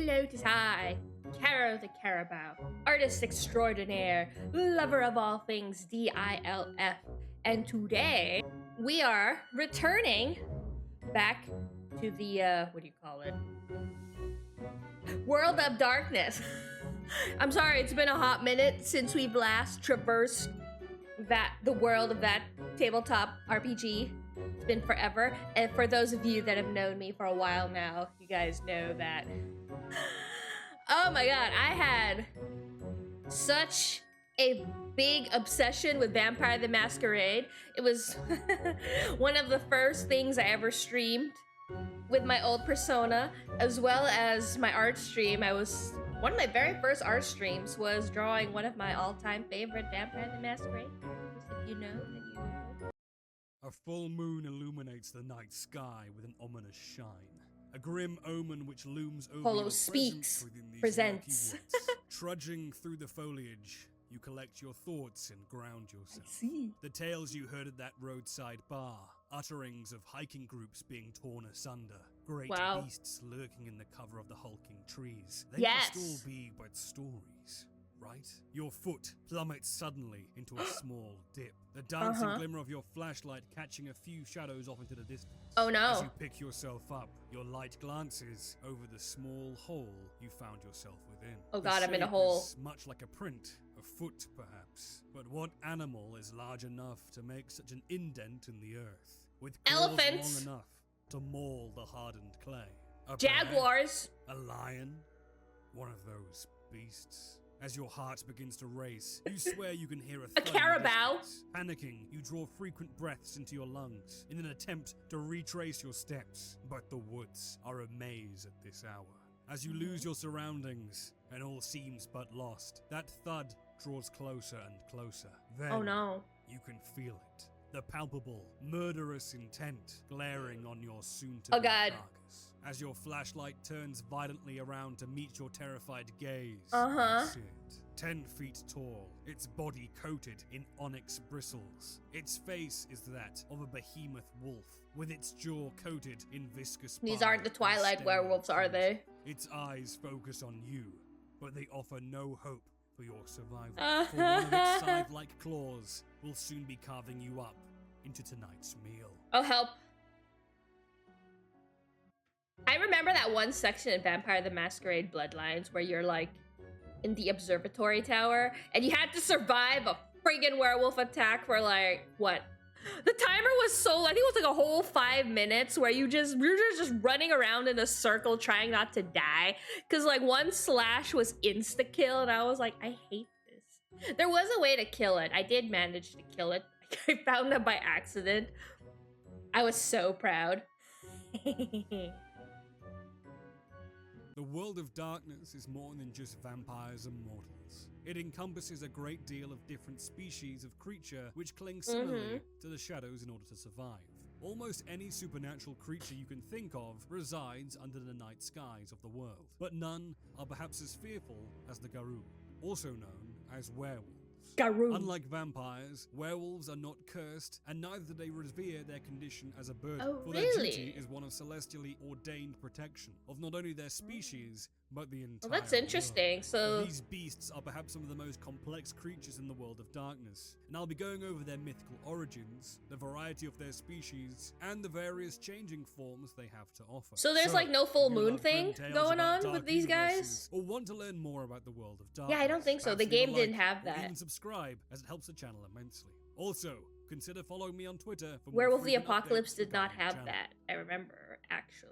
Hello, 'tis I, Caro the Carabao, artist extraordinaire, lover of all things DILF, and today we are returning back to the, what do you call it? World of Darkness. I'm sorry, it's been a hot minute since we've last traversed the world of that tabletop RPG. It's been forever, and for those of you that have known me for a while now, you guys know that oh my god, I had such a big obsession with Vampire the Masquerade. It was one of the first things I ever streamed with my old persona, as well as my art stream. One of my very first art streams was drawing one of my all-time favorite Vampire the Masquerade. If you know, then you know. A full moon illuminates the night sky with an ominous shine. A grim omen which looms over Polo your Speaks within these presents. murky woods. Trudging through the foliage, you collect your thoughts and ground yourself. I see. The tales you heard at that roadside bar, utterings of hiking groups being torn asunder, great beasts lurking in the cover of the hulking trees. They must all be but stories, right? Your foot plummets suddenly into a small dip. The dancing glimmer of your flashlight catching a few shadows off into the distance. Oh no. As you pick yourself up, your light glances over the small hole you found yourself within. Oh god, I'm in a hole. Much like a print, a foot perhaps. But what animal is large enough to make such an indent in the earth? With claws long enough to maul the hardened clay. A Jaguars. bear? A lion? One of those beasts. As your heart begins to race, you swear you can hear a carabao. Panicking, you draw frequent breaths into your lungs in an attempt to retrace your steps. But the woods are a maze at this hour. As you lose your surroundings and all seems but lost, that thud draws closer and closer. Then, oh no. You can feel it. The palpable, murderous intent glaring on your soon-to-be carcass. As your flashlight turns violently around to meet your terrified gaze, you see it. 10 feet tall, its body coated in onyx bristles. Its face is that of a behemoth wolf, with its jaw coated in viscous These aren't the Twilight werewolves, are they? Its eyes focus on you, but they offer no hope for your survival. For one of its scythe-like claws will soon be carving you up into tonight's meal. Oh, help. I remember that one section in Vampire the Masquerade Bloodlines where you're like in the observatory tower and you had to survive a friggin' werewolf attack for like, what? The timer was so, I think it was like a whole 5 minutes where you're just running around in a circle trying not to die. Cause like one slash was insta-kill and I was like, I hate this. There was a way to kill it. I did manage to kill it. I found it by accident. I was so proud. The world of darkness is more than just vampires and mortals. It encompasses a great deal of different species of creature which cling similarly to the shadows in order to survive. Almost any supernatural creature you can think of resides under the night skies of the world, but none are perhaps as fearful as the Garou, also known as werewolves. Garou. Unlike vampires, werewolves are not cursed, and neither do they revere their condition as a burden. Oh, for their duty is one of celestially ordained protection of not only their species, but the entire Well, that's interesting. world. So These beasts are perhaps some of the most complex creatures in the world of darkness, and I'll be going over their mythical origins, the variety of their species, and the various changing forms they have to offer. So there's like no full moon thing going on with these guys? Or want to learn more about the world of darkness? Yeah, I don't think so. The game didn't have that. Even subscribe, as it helps the channel immensely. Also, consider following me on Twitter for more Werewolf The frequent Apocalypse updates did not regarding the have channel. that. I remember, actually.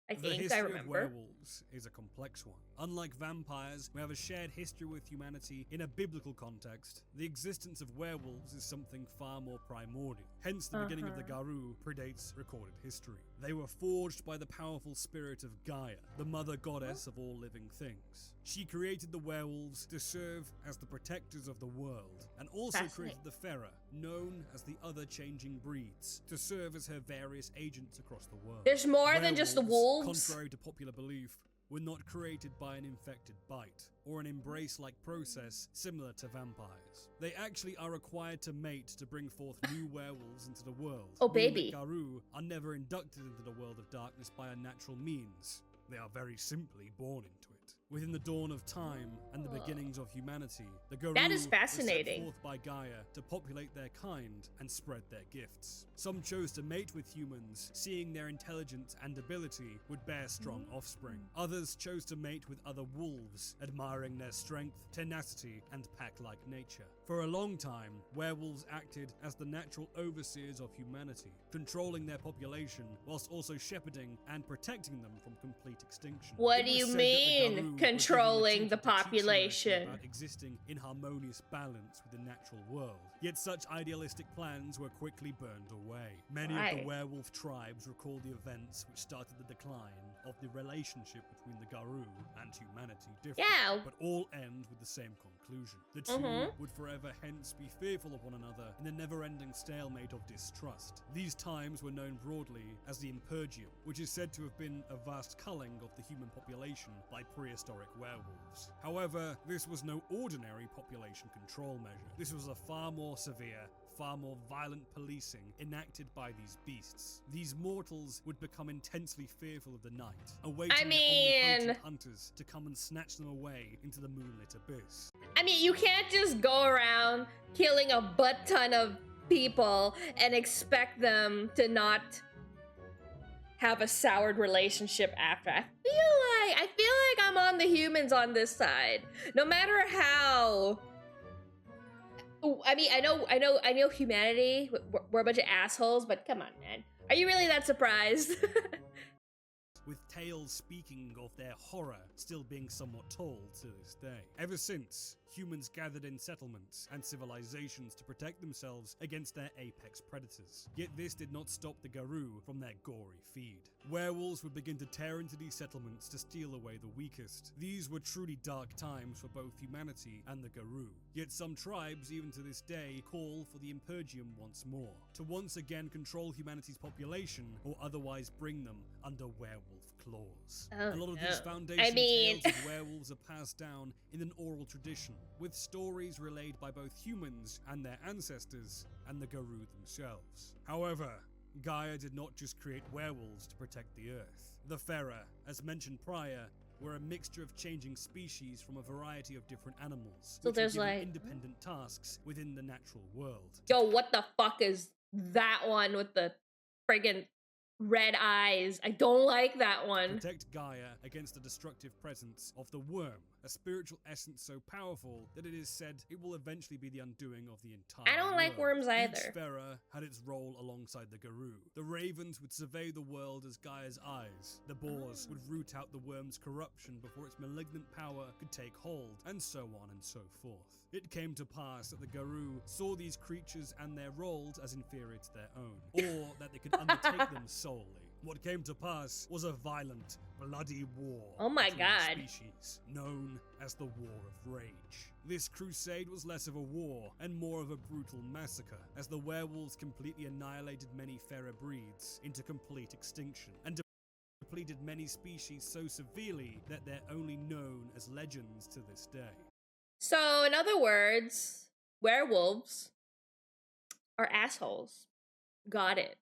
The history of werewolves is a complex one. Unlike vampires, who have a shared history with humanity in a biblical context, the existence of werewolves is something far more primordial. Hence, the beginning of the Garou predates recorded history. They were forged by the powerful spirit of Gaia, the mother goddess of all living things. She created the werewolves to serve as the protectors of the world, and also created the Fera, known as the other changing breeds, to serve as her various agents across the world. There's more than just the wolves. Contrary to popular belief, were not created by an infected bite, or an embrace-like process similar to vampires. They actually are required to mate to bring forth new werewolves into the world. Oh, baby. Garou are never inducted into the world of darkness by unnatural means. They are very simply born into it. Within the dawn of time and the beginnings of humanity, the Garou That is were fascinating. set forth by Gaia to populate their kind and spread their gifts. Some chose to mate with humans, seeing their intelligence and ability would bear strong offspring. Others chose to mate with other wolves, admiring their strength, tenacity, and pack-like nature. For a long time, werewolves acted as the natural overseers of humanity, controlling their population whilst also shepherding and protecting them from complete extinction. What It do was you said that the mean, Garou were given controlling tutor the to teach humanity population? about existing in harmonious balance with the natural world. Yet such idealistic plans were quickly burned away. Many of the werewolf tribes recall the events which started the decline of the relationship between the Garou and humanity different, but all end with the same conclusion. The two would forever hence be fearful of one another in a never-ending stalemate of distrust. These times were known broadly as the Impergium, which is said to have been a vast culling of the human population by prehistoric werewolves. However, this was no ordinary population control measure. This was a far more severe, far more violent policing enacted by these beasts. These mortals would become intensely fearful of the night, awaiting the omnipotent hunters to come and snatch them away into the moonlit abyss. I mean, you can't just go around killing a butt ton of people and expect them to not have a soured relationship after. I feel like I'm on the humans on this side. No matter how. I mean, I know humanity, we're a bunch of assholes, but come on, man. Are you really that surprised? With tales speaking of their horror still being somewhat told to this day. Ever since, humans gathered in settlements and civilizations to protect themselves against their apex predators. Yet this did not stop the Garou from their gory feed. Werewolves would begin to tear into these settlements to steal away the weakest. These were truly dark times for both humanity and the Garou. Yet some tribes, even to this day, call for the Impergium once more, to once again control humanity's population or otherwise bring them under werewolf claws. A lot of these foundation tales of werewolves are passed down in an oral tradition, with stories relayed by both humans and their ancestors and the Garou themselves. However, Gaia did not just create werewolves to protect the Earth. The Fera, as mentioned prior, were a mixture of changing species from a variety of different animals, So which there's were given like independent tasks within the natural world. Yo, what the fuck is that one with the friggin' red eyes? I don't like that one. Protect Gaia against the destructive presence of the worm, a spiritual essence so powerful that it is said it will eventually be the undoing of the entire I don't like worms either. Each Fera had its role alongside the Garou. The ravens would survey the world as Gaia's eyes. The boars would root out the worm's corruption before its malignant power could take hold, and so on and so forth. It came to pass that the Garou saw these creatures and their roles as inferior to their own, or that they could undertake them solely. What came to pass was a violent, bloody war between the species, known as the War of Rage. This crusade was less of a war and more of a brutal massacre, as the werewolves completely annihilated many Fera breeds into complete extinction, and depleted many species so severely that they're only known as legends to this day. So, in other words, werewolves are assholes. Got it.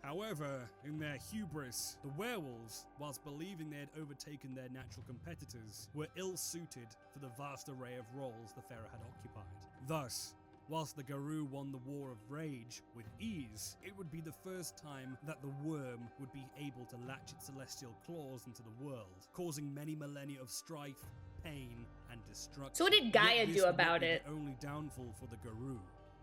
However, in their hubris, the werewolves, whilst believing they had overtaken their natural competitors, were ill-suited for the vast array of roles the Fera had occupied. Thus, whilst the Garou won the War of Rage with ease, it would be the first time that the worm would be able to latch its celestial claws into the world, causing many millennia of strife, pain, and destruction. So what did Gaia do about it? The only downfall for the Garou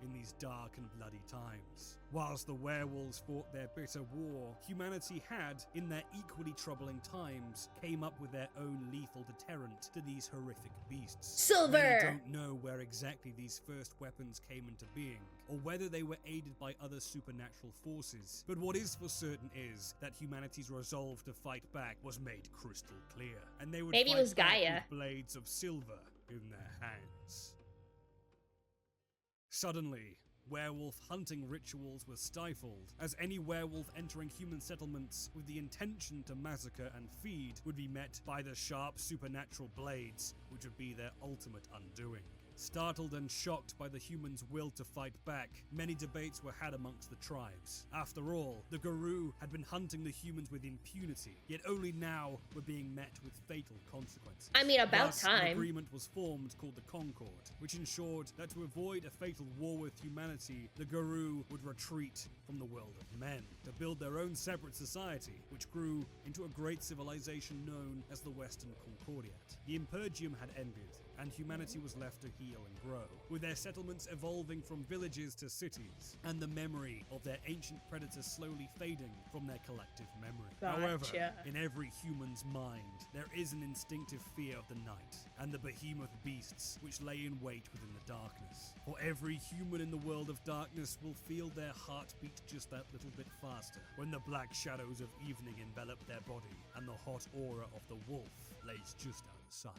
in these dark and bloody times. Whilst the werewolves fought their bitter war, humanity had, in their equally troubling times, came up with their own lethal deterrent to these horrific beasts. Silver! Many don't know where exactly these first weapons came into being, or whether they were aided by other supernatural forces, but what is for certain is that humanity's resolve to fight back was made crystal clear, and they would Maybe fight it was back Gaia. with blades of silver in their hands. Suddenly, werewolf hunting rituals were stifled, as any werewolf entering human settlements with the intention to massacre and feed would be met by the sharp supernatural blades, which would be their ultimate undoing. Startled and shocked by the humans' will to fight back, many debates were had amongst the tribes. After all, the Garou had been hunting the humans with impunity, yet only now were being met with fatal consequences. I mean, about Thus, time. An agreement was formed called the Concord, which ensured that to avoid a fatal war with humanity, the Garou would retreat from the world of men to build their own separate society, which grew into a great civilization known as the Western Concordiat. The Impergium had ended, and humanity was left to heal and grow, with their settlements evolving from villages to cities, and the memory of their ancient predators slowly fading from their collective memory. However, in every human's mind, there is an instinctive fear of the night, and the behemoth beasts which lay in wait within the darkness. For every human in the world of darkness will feel their heart beat just that little bit faster, when the black shadows of evening envelop their body, and the hot aura of the wolf lays just out of sight.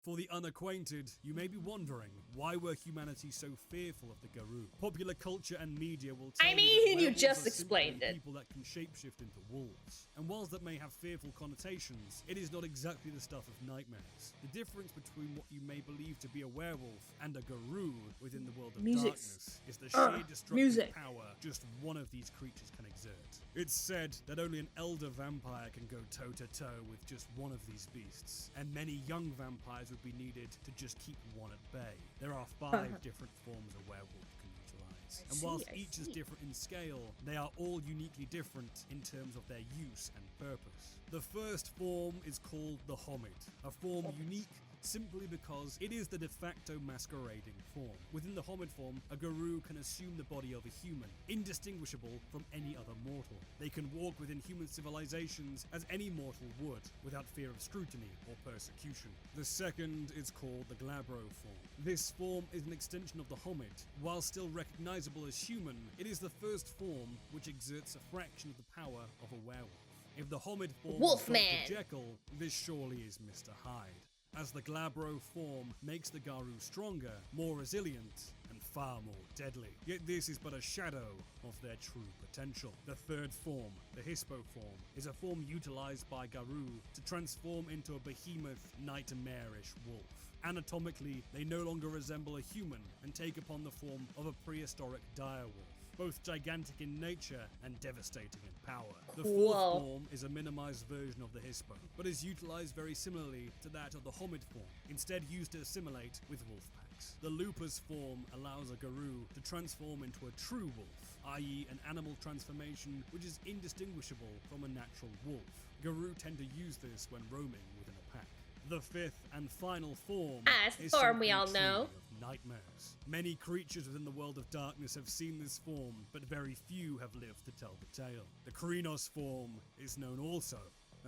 For the unacquainted, you may be wondering, why were humanity so fearful of the Garou? Popular culture and media will tell you just explained it. People that can shapeshift into wolves. And whilst that may have fearful connotations, it is not exactly the stuff of nightmares. The difference between what you may believe to be a werewolf and a Garou within the world of darkness is the sheer destructive power just one of these creatures can exert. It's said that only an elder vampire can go toe-to-toe with just one of these beasts, and many young vampires would be needed to just keep one at bay. There are 5 different forms a werewolf can utilize, and whilst each is different in scale, they are all uniquely different in terms of their use and purpose. The first form is called the Homid, a form unique simply because it is the de facto masquerading form. Within the Homid form, a Garou can assume the body of a human, indistinguishable from any other mortal. They can walk within human civilizations as any mortal would, without fear of scrutiny or persecution. The second is called the Glabro form. This form is an extension of the Homid. While still recognizable as human, it is the first form which exerts a fraction of the power of a werewolf. If the Homid form Wolfman. is Dr. Jekyll, this surely is Mr. Hyde, as the Glabro form makes the Garou stronger, more resilient, and far more deadly. Yet this is but a shadow of their true potential. The third form, the Hispo form, is a form utilized by Garou to transform into a behemoth, nightmarish wolf. Anatomically, they no longer resemble a human and take upon the form of a prehistoric direwolf, both gigantic in nature and devastating in power. The fourth form is a minimized version of the Hispo, but is utilized very similarly to that of the Homid form, instead used to assimilate with wolf packs. The Lupus form allows a Garou to transform into a true wolf, i.e. an animal transformation which is indistinguishable from a natural wolf. Garou tend to use this when roaming within a pack. The fifth and final form is the form we all know. Nightmares. Many creatures within the world of darkness have seen this form, but very few have lived to tell the tale. The Krynos form is known also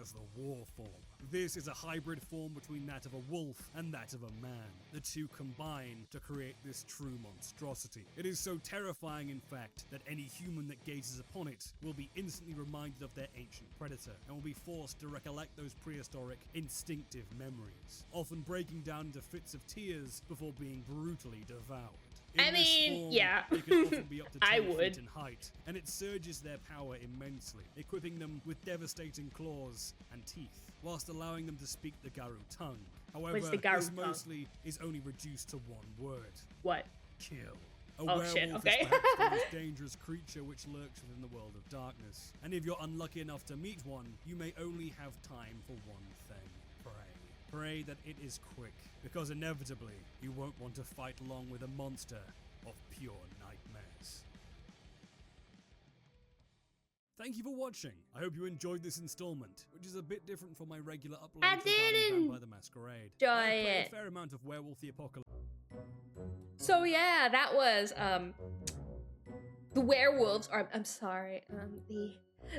as the War form. This is a hybrid form between that of a wolf and that of a man. The two combine to create this true monstrosity. It is so terrifying, in fact, that any human that gazes upon it will be instantly reminded of their ancient predator and will be forced to recollect those prehistoric, instinctive memories, often breaking down into fits of tears before being brutally devoured. In this form, they can often be up to 10 feet in height, and it surges their power immensely, equipping them with devastating claws and teeth, whilst allowing them to speak the Garou tongue. However, this mostly is only reduced to one word. What? Kill. A werewolf is perhaps the most dangerous creature which lurks within the world of darkness, and if you're unlucky enough to meet one, you may only have time for one thing. Pray that it is quick, because inevitably you won't want to fight long with a monster of pure nightmares. Thank you for watching. I hope you enjoyed this installment, which is a bit different from my regular uploads. I didn't by the Masquerade. Enjoy I it. a fair amount of Werewolf The Apocalypse. So yeah, that was the werewolves, or I'm sorry,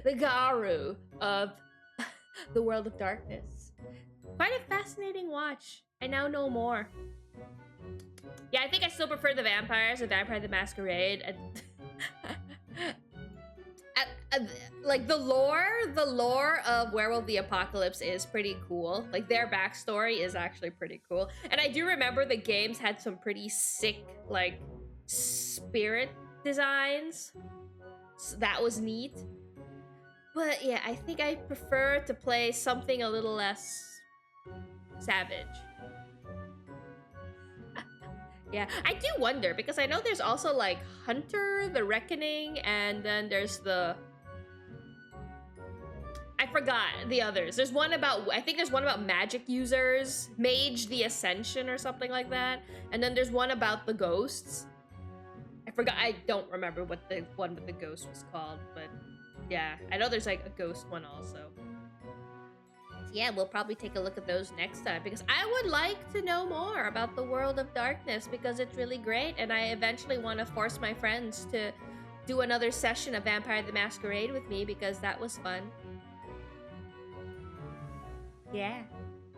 the Garou of the World of Darkness. Quite a fascinating watch. I now know more. Yeah, I think I still prefer the vampires, the Vampire the Masquerade. Like the lore of Werewolf the Apocalypse is pretty cool. Like their backstory is actually pretty cool. And I do remember the games had some pretty sick, like, spirit designs. So that was neat. But yeah, I think I prefer to play something a little less savage. Yeah, I do wonder because I know there's also like Hunter, the Reckoning, and then there's the I forgot the others. There's one about I think there's one about magic users, Mage the Ascension or something like that, and then there's one about the ghosts. I forgot. I don't remember what the one with the ghost was called, but yeah, I know there's like a ghost one also. Yeah, we'll probably take a look at those next time because I would like to know more about the World of Darkness because it's really great, and I eventually want to force my friends to do another session of Vampire the Masquerade with me because that was fun. Yeah.